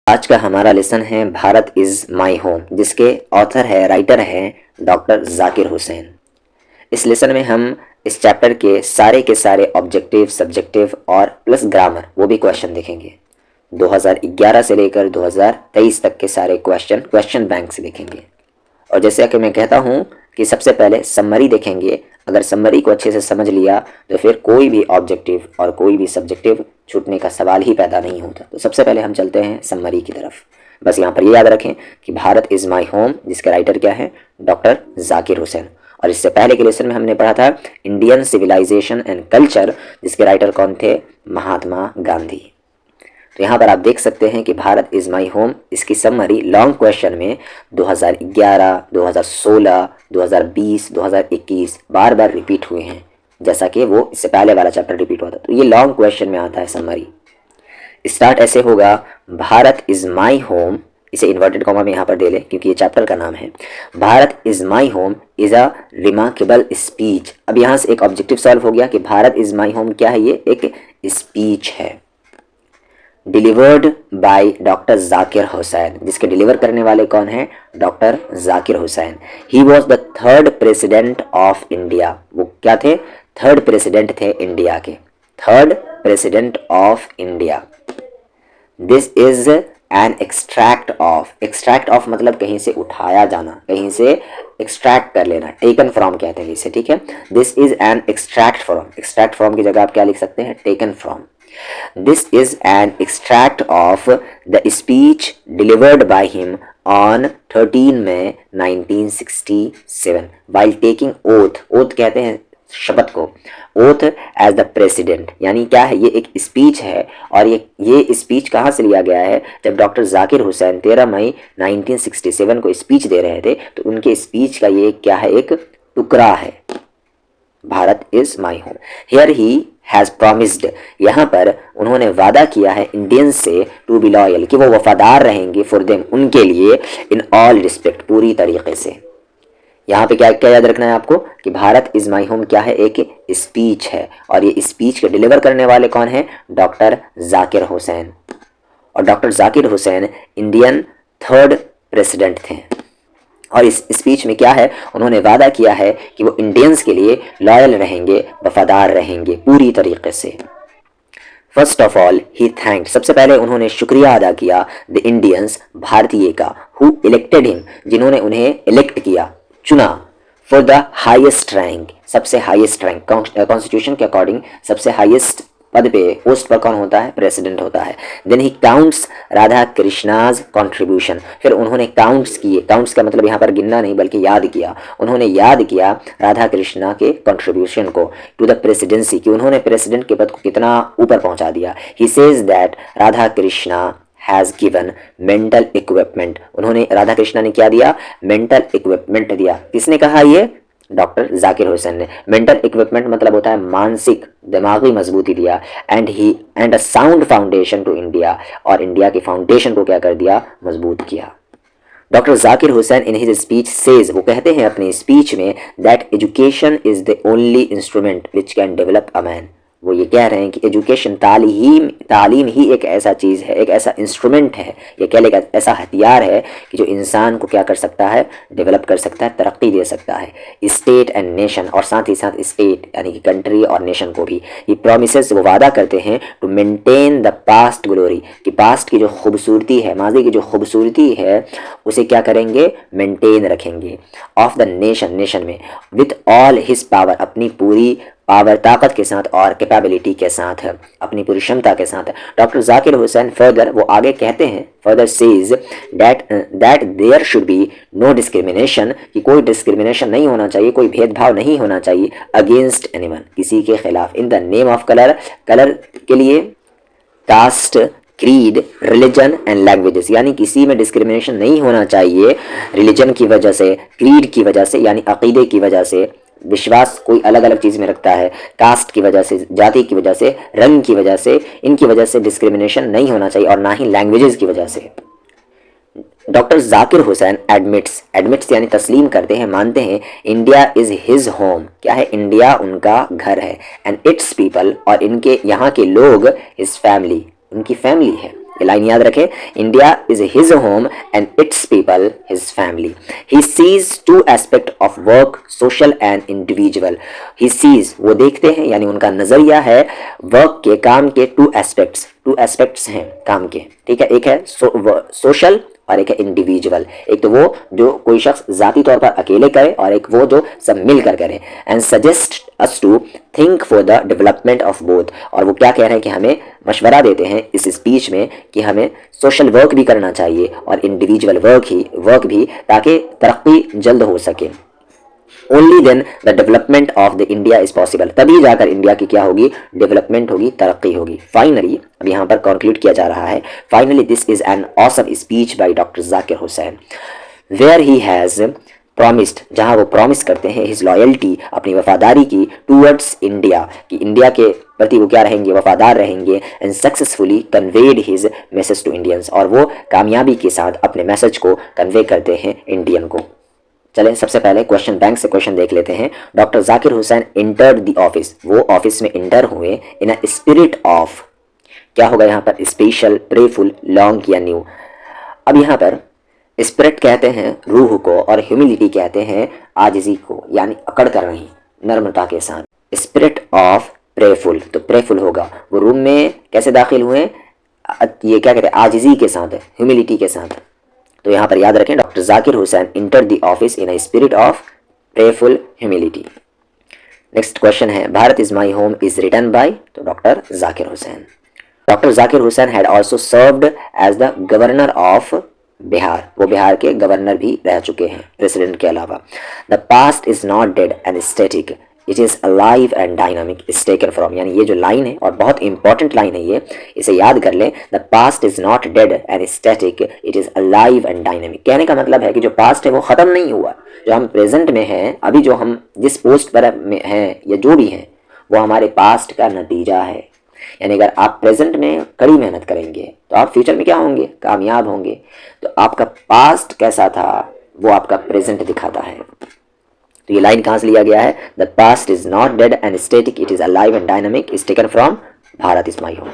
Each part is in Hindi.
आज का हमारा लेसन है भारत इज़ माई होम, जिसके ऑथर है, राइटर हैं डॉक्टर जाकिर हुसैन। इस लेसन में हम इस चैप्टर के सारे ऑब्जेक्टिव, सब्जेक्टिव और प्लस ग्रामर वो भी क्वेश्चन देखेंगे। 2011 से लेकर 2023 तक के सारे क्वेश्चन बैंक से देखेंगे। और जैसे कि मैं कहता हूँ कि सबसे पहले समरी देखेंगे। अगर समरी को अच्छे से समझ लिया तो फिर कोई भी ऑब्जेक्टिव और कोई भी सब्जेक्टिव छूटने का सवाल ही पैदा नहीं होता। तो सबसे पहले हम चलते हैं समरी की तरफ। बस यहाँ पर ये याद रखें कि भारत इज़ माई होम, जिसके राइटर क्या है, डॉक्टर जाकिर हुसैन। और इससे पहले के लेसन में हमने पढ़ा था इंडियन सिविलाइजेशन एंड कल्चर, जिसके राइटर कौन थे, महात्मा गांधी। तो यहाँ पर आप देख सकते हैं कि भारत इज़ माई होम, इसकी समरी लॉन्ग क्वेश्चन में 2011, 2016, 2020, 2021 बार बार रिपीट हुए हैं, जैसा कि वो इससे पहले वाला चैप्टर रिपीट हुआ था। तो ये लॉन्ग क्वेश्चन में आता है समरी। स्टार्ट ऐसे होगा, भारत इज़ माई होम, इसे इन्वर्टेड कॉमा में यहाँ पर दे ले क्योंकि ये चैप्टर का नाम है। Bharat is my home is a remarkable speech. अब यहाँ से एक ऑब्जेक्टिव सॉल्व हो गया कि भारत इज़ माई होम क्या है, ये एक स्पीच है delivered by doctor Zakir Hussain, जिसके डिलीवर करने वाले कौन है, doctor Zakir Hussain. He was the third president of India. वो क्या थे, थर्ड प्रेसिडेंट थे इंडिया के, third president of India. This is an extract of मतलब कहीं से उठाया जाना, कहीं से एक्सट्रैक्ट कर लेना, टेकन फ्रॉम कहते हैं इसे, ठीक है। This is an extract from की जगह आप क्या लिख सकते हैं, taken from. This is an extract of the speech delivered by him on 13 May 1967 while taking oath कहते हैं शपथ को, oath as the president। यानी क्या है, ये एक स्पीच है। और ये स्पीच कहाँ से लिया गया है, जब डॉक्टर जाकिर हुसैन 13 मई 1967 को स्पीच दे रहे थे, तो उनके स्पीच का ये क्या है, एक टुकड़ा है। Bharat is my home. Here he has promised, यहाँ पर उन्होंने वादा किया है इंडियंस से, टू बी लॉयल, कि वो वफादार रहेंगे, फॉर देम, उनके लिए, इन ऑल रिस्पेक्ट, पूरी तरीके से। यहाँ पे क्या क्या याद रखना है आपको कि भारत इज माई होम क्या है, एक स्पीच है। और ये स्पीच के डिलीवर करने वाले कौन है, डॉक्टर जाकिर हुसैन। और doctor Zakir Hussain Indian third president थे। और इस स्पीच में क्या है, उन्होंने वादा किया है कि वो इंडियंस के लिए लॉयल रहेंगे, वफादार रहेंगे पूरी तरीके से। First of all he thanked, सबसे पहले उन्होंने शुक्रिया अदा किया, द इंडियंस, भारतीय का, हु इलेक्टेड हिम, जिन्होंने उन्हें इलेक्ट किया, चुना, फॉर द हाईएस्ट रैंक, सबसे हाईएस्ट रैंक, कॉन्स्टिट्यूशन के अकॉर्डिंग सबसे हाईएस्ट पद पे, पोस्ट पर कौन होता है, प्रेसिडेंट होता है। Then he counts Radha Krishna's contribution, फिर उन्होंने काउंट्स किए, काउंट्स का मतलब यहाँ पर गिनना नहीं बल्कि याद किया, उन्होंने याद किया राधा कृष्णा के कंट्रीब्यूशन को टू द प्रेसिडेंसी, कि उन्होंने प्रेसिडेंट के पद को कितना ऊपर पहुंचा दिया। He says that Radha Krishna has given mental equipment, उन्होंने, राधा कृष्णा ने क्या दिया, मेंटल इक्विपमेंट दिया। किसने कहा, ये डॉक्टर जाकिर हुसैन ने। मेंटल इक्विपमेंट मतलब होता है मानसिक, दिमागी मजबूती दिया। And a sound foundation to India, और इंडिया की फाउंडेशन को क्या कर दिया, मजबूत किया। Doctor Zakir Hussain in his speech says, वो कहते हैं अपनी स्पीच में, that education is the only instrument which can develop a man. वो ये कह रहे हैं कि एजुकेशन, तालीम ही एक ऐसा चीज़ है, एक ऐसा इंस्ट्रूमेंट है, ये कह लेगा ऐसा हथियार है कि जो इंसान को क्या कर सकता है, डेवलप कर सकता है, तरक्की दे सकता है, स्टेट एंड नेशन, और साथ ही साथ स्टेट यानी कि कंट्री और नेशन को भी। ये प्रॉमिसेस, वो वादा करते हैं, to maintain the past glory, कि पास्ट की जो खूबसूरती है, माजी की जो खूबसूरती है, उसे क्या करेंगे, मेंटेन रखेंगे, ऑफ द नेशन में, विथ ऑल हिज पावर, अपनी पूरी पावर, ताकत के साथ, और कैपेबिलिटी के साथ, अपनी पूरी क्षमता के साथ। डॉक्टर जाकिर हुसैन फर्दर, वो आगे कहते हैं, further says that there should be no discrimination, कि कोई डिस्क्रिमिनेशन नहीं होना चाहिए, कोई भेदभाव नहीं होना चाहिए, अगेंस्ट एनीवन, किसी के खिलाफ, in the name of colour, colour के लिए, caste, creed, religion and languages, यानी किसी में डिस्क्रिमिनेशन नहीं होना चाहिए रिलीजन की वजह से, क्रीड की वजह से यानी अकीदे की वजह से, विश्वास कोई अलग अलग चीज़ में रखता है, कास्ट की वजह से, जाति की वजह से, रंग की वजह से, इनकी वजह से डिस्क्रिमिनेशन नहीं होना चाहिए, और ना ही लैंग्वेजेस की वजह से। डॉक्टर जाकिर हुसैन एडमिट्स यानी तस्लीम करते हैं, मानते हैं, इंडिया इज़ हिज होम, क्या है, इंडिया उनका घर है, एंड इट्स पीपल, और इनके यहाँ के लोग, हिज फैमिली, उनकी फैमिली है। ये लाइन याद रखें, India is his home and it's people his family. He sees to aspect of work, social and individual. He sees वो देखते हैं, यानी उनका नजरिया है वर्क के, काम के टू एस्पेक्ट्स हैं काम के, ठीक है। एक है सोशल और एक है इंडिविजुअल। एक तो वो जो कोई शख्स जाती तौर पर अकेले करे और एक वो जो सब मिलकर करे। And suggest us to think for the development of both. और वो क्या कह रहे हैं कि हमें मशवरा देते हैं इस स्पीच में कि हमें सोशल वर्क भी करना चाहिए और इंडिविजुअल वर्क भी, ताकि तरक्की जल्द हो सके। Only then the development of the India is possible, तभी जाकर इंडिया की क्या होगी, डेवलपमेंट होगी, तरक्की होगी। फाइनली अब यहाँ पर कंक्लूड किया जा रहा है, finally this is an awesome speech by doctor Zakir Hussain where he has promised, जहाँ वो प्रॉमिस करते हैं हिज लॉयल्टी, अपनी वफादारी की, टूवर्ड्स इंडिया, कि इंडिया के प्रति वो क्या रहेंगे, वफादार रहेंगे। And successfully conveyed his message to Indians, और वो कामयाबी के साथ अपने मैसेज को कन्वे करते हैं इंडियन को। चलें सबसे पहले क्वेश्चन बैंक से क्वेश्चन देख लेते हैं। Doctor Zakir Hussain entered the office, वो ऑफिस में इंटर हुए इन अ स्पिरिट ऑफ, क्या होगा यहाँ पर, स्पेशल, प्रेफुल, लॉन्ग या न्यू। अब यहाँ पर स्पिरिट कहते हैं रूह को और ह्यूमिलिटी कहते हैं आजिजी को, यानी अकड़ कर रही, नर्मता के साथ। स्पिरिट ऑफ प्रेफुल, तो प्रेफुल होगा, वो रूम में कैसे दाखिल हुए, ये क्या कहते हैं, आजिजी के साथ, ह्यूमिलिटी के साथ। तो यहाँ पर याद रखें, doctor Zakir Hussain enter the office in a spirit of prayerful humility. Next question है, Bharat is my home is written by, तो doctor Zakir Hussain. Doctor Zakir Hussain had also served as the governor of Bihar, वो बिहार के गवर्नर भी रह चुके हैं प्रेसिडेंट के अलावा। The past is not dead and static, it is alive and dynamic, is taken from, यानी ये जो लाइन है और बहुत इंपॉर्टेंट लाइन है ये, इसे याद कर लें। The past is not dead and static, it is alive and dynamic. कहने का मतलब है कि जो पास्ट है वो ख़त्म नहीं हुआ, जो हम प्रेजेंट में हैं, अभी जो हम जिस पोस्ट पर में हैं या जो भी हैं, वो हमारे पास्ट का नतीजा है। यानी अगर आप प्रेजेंट में कड़ी मेहनत करेंगे तो आप फ्यूचर में क्या होंगे, कामयाब होंगे। तो आपका पास्ट कैसा था वो आपका प्रेजेंट दिखाता है। तो ये लाइन कहाँ से लिया गया है, the past is not dead and static, it is alive and dynamic, is taken from Bharat is my home.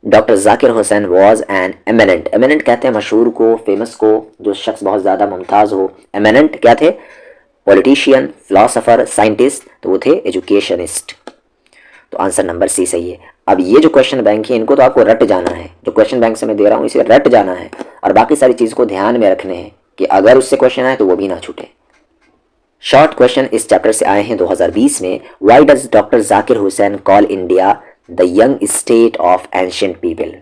Doctor Zakir Hussain was an eminent, eminent कहते हैं मशहूर को, फेमस को, जो शख्स बहुत ज़्यादा मुमताज़ हो। एमिनेंट क्या थे, पॉलिटिशियन, फिलोसोफर, साइंटिस्ट, तो वो थे एजुकेशनिस्ट। तो आंसर नंबर सी सही है। अब ये जो क्वेश्चन बैंक है इनको तो आपको रट जाना है, जो क्वेश्चन बैंक से मैं दे रहा हूँ इसे रट जाना है और बाकी सारी चीज़ को ध्यान में रखने हैं कि अगर उससे क्वेश्चन आए तो वो भी ना छूटे। शॉर्ट क्वेश्चन इस चैप्टर से आए हैं 2020 में। Why does doctor Zakir Hussain call India the young state of ancient people.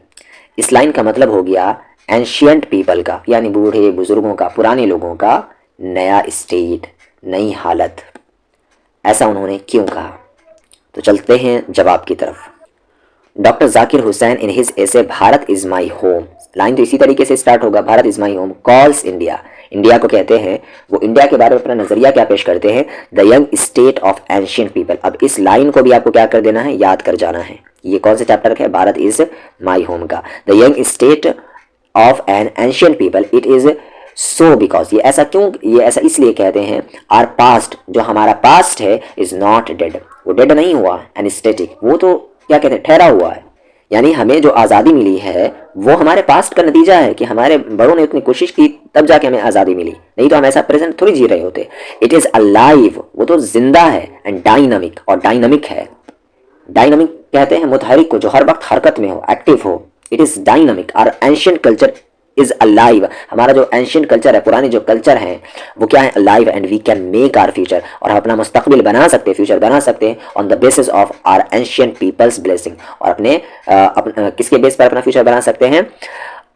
इस लाइन का मतलब हो गया एंशियंट पीपल का, यानी बूढ़े बुजुर्गों का, पुराने लोगों का नया स्टेट, नई हालत। ऐसा उन्होंने क्यों कहा, तो चलते हैं जवाब की तरफ। Doctor Zakir Hussain in his essay Bharat is my home, line तो इसी तरीके से स्टार्ट होगा, Bharat is my home, calls India, India को कहते हैं, वो इंडिया के बारे में अपना नजरिया क्या पेश करते हैं, the young state of ancient people. अब इस लाइन को भी आपको क्या कर देना है, याद कर जाना है। ये कौन से चैप्टर का है, भारत इज माई होम का। The young state of an ancient people, it is so because, ये ऐसा क्यों, ये ऐसा इसलिए कहते हैं, आर पास्ट, जो हमारा पास्ट है, इज नॉट डेड, वो डेड नहीं हुआ, एंड स्टैटिक, वो तो क्या कहते हैं, ठहरा हुआ है। यानी हमें जो आज़ादी मिली है वो हमारे पास्ट का नतीजा है कि हमारे बड़ों ने उतनी कोशिश की तब जाके हमें आज़ादी मिली, नहीं तो हम ऐसा प्रेजेंट थोड़ी जी रहे होते। इट इज़ अलाइव, वो तो जिंदा है, एंड डायनामिक, और डायनामिक है। डायनामिक कहते हैं मुतहरिक को, जो हर वक्त हरकत में हो, एक्टिव हो। It is dynamic. Our ancient culture is alive, हमारा जो एंशियंट कल्चर है, पुराने जो कल्चर हैं वो क्या है, alive, and we can make our future, और हम अपना मुस्तकबिल बना सकते हैं, फ्यूचर बना सकते हैं on the basis of our ancient people's blessing. और अपने किसके बेस पर अपना फ्यूचर बना सकते हैं,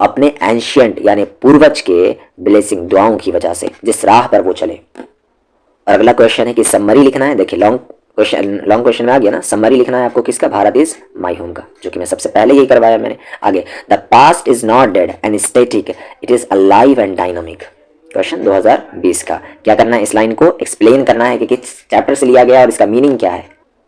अपने एंशियंट यानी पूर्वज के ब्लेसिंग, दुआओं की वजह से, जिस राह पर वो चले। और अगला क्वेश्चन है कि समरी लिखना है। देखिए लॉन्ग क्वेश्चन में आ गया ना, समरी लिखना है आपको किसका, भारत इज माई होम का, जो कि मैं सबसे पहले यही करवाया मैंने। आगे, the past is not dead and static, it is alive and dynamic. Question 2020 का क्या करना है, इस लाइन को एक्सप्लेन करना है कि किस चैप्टर से लिया गया और इसका मीनिंग क्या है।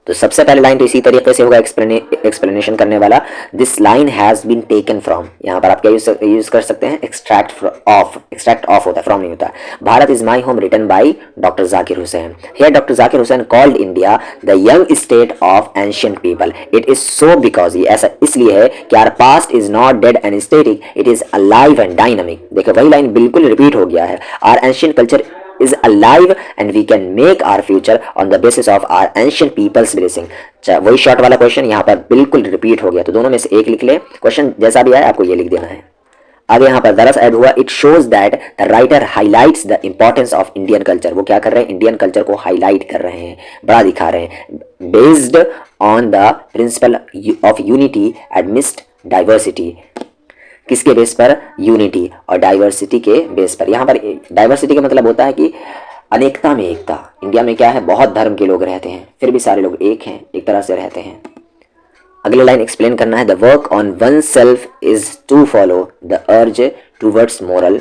तो सबसे पहले लाइन तो इसी तरीके से होगा एक्सप्लेनेशन करने वाला, this line has been taken from, यहाँ पर आप क्या यूज कर सकते हैं, एक्सट्रैक्ट ऑफ होता है, फ्रॉम नहीं होता। Bharat is my home written by doctor Zakir Hussain. Here doctor Zakir Hussain called India the young state of ancient people. It is so because, ये ऐसा इसलिए है कि our past is not dead and static, it is alive and dynamic. देखो वही लाइन बिल्कुल रिपीट हो गया है, our ancient culture is alive and we can make our future on the basis of our ancient people's blessing। वही शॉर्ट वाला क्वेश्चन यहाँ पर बिल्कुल रिपीट हो गया, तो दोनों में से एक लिख ले, क्वेश्चन जैसा भी आया आपको ये लिख देना है। आगे यहाँ पर दरस ऐड हुआ, it shows that the writer highlights the importance of Indian culture. वो क्या कर रहे हैं, इंडियन कल्चर को हाईलाइट कर रहे हैं, बड़ा दिखा रहे हैं, based on the principle of unity amidst diversity. किसके बेस पर, यूनिटी और डाइवर्सिटी के बेस पर। यहाँ पर डाइवर्सिटी का मतलब होता है कि अनेकता में एकता। इंडिया में क्या है, बहुत धर्म के लोग रहते हैं, फिर भी सारे लोग एक हैं, एक तरह से रहते हैं। अगले लाइन एक्सप्लेन करना है, the work on oneself is to follow the urge towards moral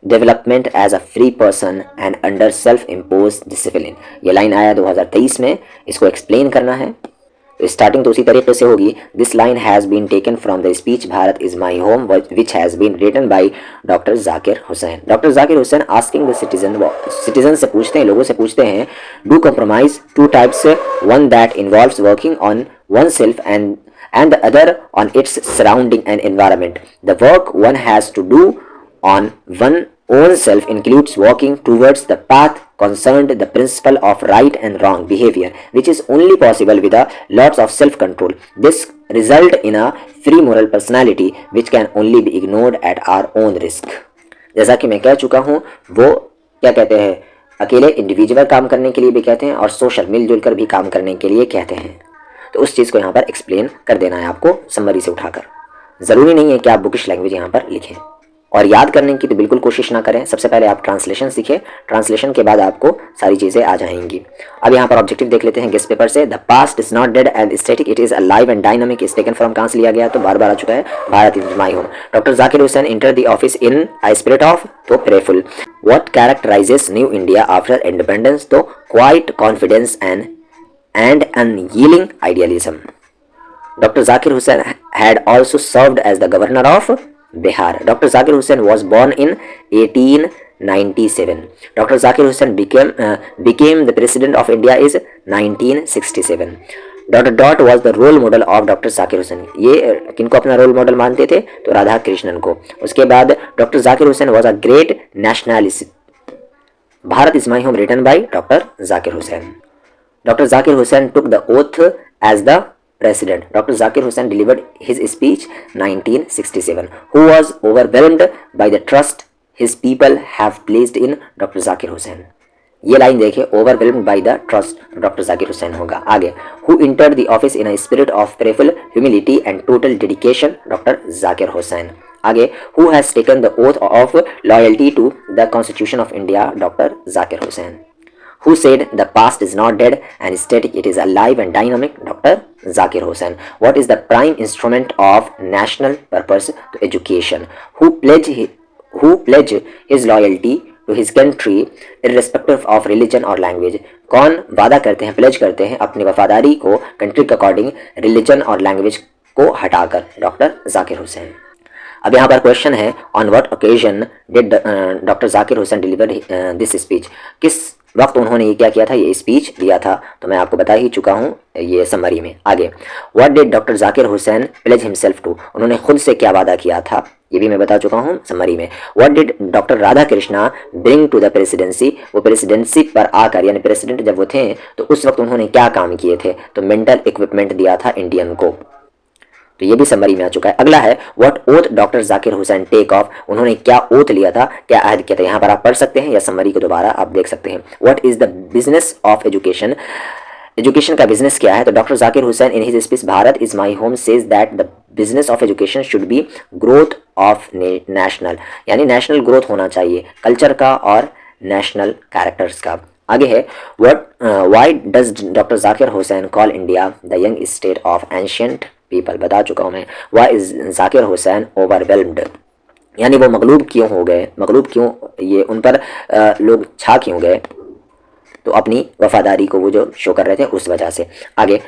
development as a free person and under self impose discipline. ये लाइन आया 2023 में, इसको एक्सप्लेन करना है। स्टार्टिंग तो उसी तरीके से होगी, this line has been taken from the speech Bharat is my home which has been written by doctor Zakir Hussain. Doctor Zakir Hussain asking the citizen से पूछते हैं, लोगों से पूछते हैं, do compromise two types, one that involves working on oneself and the other on its surrounding and environment. The work one has to do on one own self includes walking towards the path concerned the principle of right and wrong behavior, which is only possible with a lots of self-control. This result in a free moral personality which can only be ignored at our own risk. जैसा कि मैं कह चुका हूँ, वो क्या कहते हैं, अकेले इंडिविजुअल काम करने के लिए भी कहते हैं और सोशल मिलजुल कर भी काम करने के लिए कहते हैं। तो उस चीज़ को यहाँ पर एक्सप्लेन कर देना है आपको समरी से उठाकर। ज़रूरी नहीं है कि आप बुकिश लैंग्वेज यहाँ पर लिखें, और याद करने की तो बिल्कुल कोशिश ना करें। सबसे पहले आप ट्रांसलेशन सीखें, ट्रांसलेशन के बाद आपको सारी चीज़ें आ जाएंगी। अब यहाँ पर ऑब्जेक्टिव देख लेते हैं गेस्ट पेपर से। The past is not dead and static, it is alive and dynamic. इस टेकन फ्रॉम कहाँ से लिया गया, तो बार बार आ चुका है, Bharat is my home. Doctor Zakir Hussain enter the office in a spirit of, तो prayerful. What characterises new India after independence, तो quiet confidence and unyielding idealism. Dr. Zakir Hussain had also served as the governor of Bihar. Dr. Zakir Hussain was born in 1897. Dr. Zakir Hussain became the president of India is 1967. Dr. Dot was the role model of Dr. Zakir Hussain. ये किनको अपना रोल मॉडल मानते थे, तो राधा कृष्णन को। उसके बाद doctor Zakir Hussain was a great nationalist. Bharat is my home written by doctor Zakir Hussain. Dr. Zakir Hussain took the oath as the president. Dr. Zakir Hussain delivered his speech 1967. Who was overwhelmed by the trust his people have placed in Dr. Zakir Hussain. ये लाइन देखिए, overwhelmed by the trust, Dr. Zakir Hussain होगा। आगे, who entered the office in a spirit of prayerful humility and total dedication, Dr. Zakir Hussain. आगे, who has taken the oath of loyalty to the Constitution of India, Dr. Zakir Hussain. Who said the past is not dead and static, it is alive and dynamic, Dr. Zakir Hussain. What is the prime instrument of national purpose, to education. Who pledge his loyalty to his country irrespective of religion or language. कौन वादा करते हैं, प्लेज करते हैं अपनी वफादारी को कंट्री के अकॉर्डिंग रिलीजन और लैंग्वेज को हटाकर, डॉक्टर जाकिर हुसैन। अब यहाँ पर क्वेश्चन है, on what occasion did doctor Zakir Hussain deliver this speech. किस वक्त उन्होंने ये क्या किया था, ये स्पीच दिया था, तो मैं आपको बता ही चुका हूँ ये समरी में। आगे, what did doctor Zakir Hussain pledge himself to, उन्होंने खुद से क्या वादा किया था, ये भी मैं बता चुका हूँ समरी में। What did doctor Radha Krishna bring to the presidency, वो प्रेसिडेंसी पर आकर, यानी प्रेसिडेंट जब वो थे तो उस वक्त उन्होंने क्या काम किए थे, तो मेंटल इक्विपमेंट दिया था इंडियन को, तो ये भी समरी में आ चुका है। अगला है, what oath doctor Zakir Hussain take off, उन्होंने क्या ओथ लिया था, क्या अहद किया था। यहाँ पर आप पढ़ सकते हैं या समरी को दोबारा आप देख सकते हैं। What is the business of education, education का बिजनेस क्या है, तो doctor Zakir Hussain in his speech Bharat is my home says that the business of education should be growth of national, यानी नेशनल ग्रोथ होना चाहिए, कल्चर का और नेशनल कैरेक्टर्स का। आगे है, why does doctor Zakir Hussain call India the young state of ancient people, बता चुका हूँ मैं। Why is Zakir Hussain overwhelmed, यानी वो मगलूब क्यों हो गए, मगलूब क्यों, ये उन पर लोग छा क्यों गए। तो अपनी वफादारी को वो जो शो कर रहे थे उस वजह से। आगे,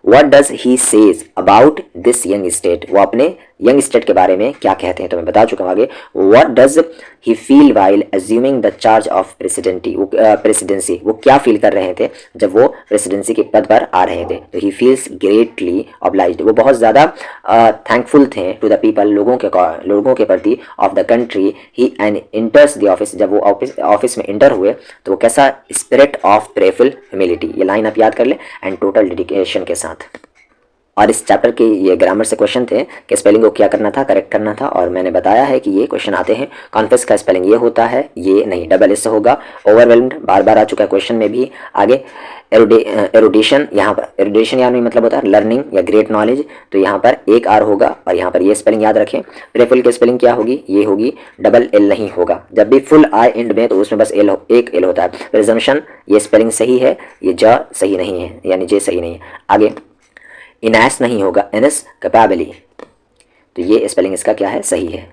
What does he says about this young state? वो अपने यंग स्टेट के बारे में क्या कहते हैं तो मैं बता चुका हूँ आगे। What does he feel while assuming the charge of presidency? वो क्या फील कर रहे थे जब वो प्रेसिडेंसी के पद पर आ रहे थे? तो he feels greatly obliged, वो बहुत ज़्यादा थैंकफुल थे to the people, लोगों के प्रति of the country। he and enters the office, जब वो ऑफिस में इंटर हुए तो वो कैसा, स्पिरिट ऑफ प्रेफुल ह्यूमिलिटी, ये लाइन आप याद कर ले, एंड टोटल डेडिकेशन के साथ। और इस चैप्टर के ये ग्रामर से क्वेश्चन थे कि स्पेलिंग को क्या करना था, करेक्ट करना था, और मैंने बताया है कि ये क्वेश्चन आते हैं। कॉन्फेस का स्पेलिंग ये होता है, ये नहीं, डबल एस होगा। ओवरवेल्म्ड बार बार आ चुका है क्वेश्चन में भी। आगे, एरुडेशन, यहाँ पर एरुडेशन यानी मतलब होता है लर्निंग या ग्रेट नॉलेज, तो यहाँ पर एक आर होगा और यहाँ पर ये स्पेलिंग याद रखें। प्रेफुल की स्पेलिंग क्या होगी, ये होगी, डबल एल नहीं होगा। जब भी फुल आई एंड में तो उसमें बस एक एल होता है। प्रिजम्पशन, ये स्पेलिंग सही है, ये ज सही नहीं है, यानी जे सही नहीं है। आगे, इनैस नहीं होगा, एनस कैपेबली, तो ये स्पेलिंग इसका क्या है, सही है।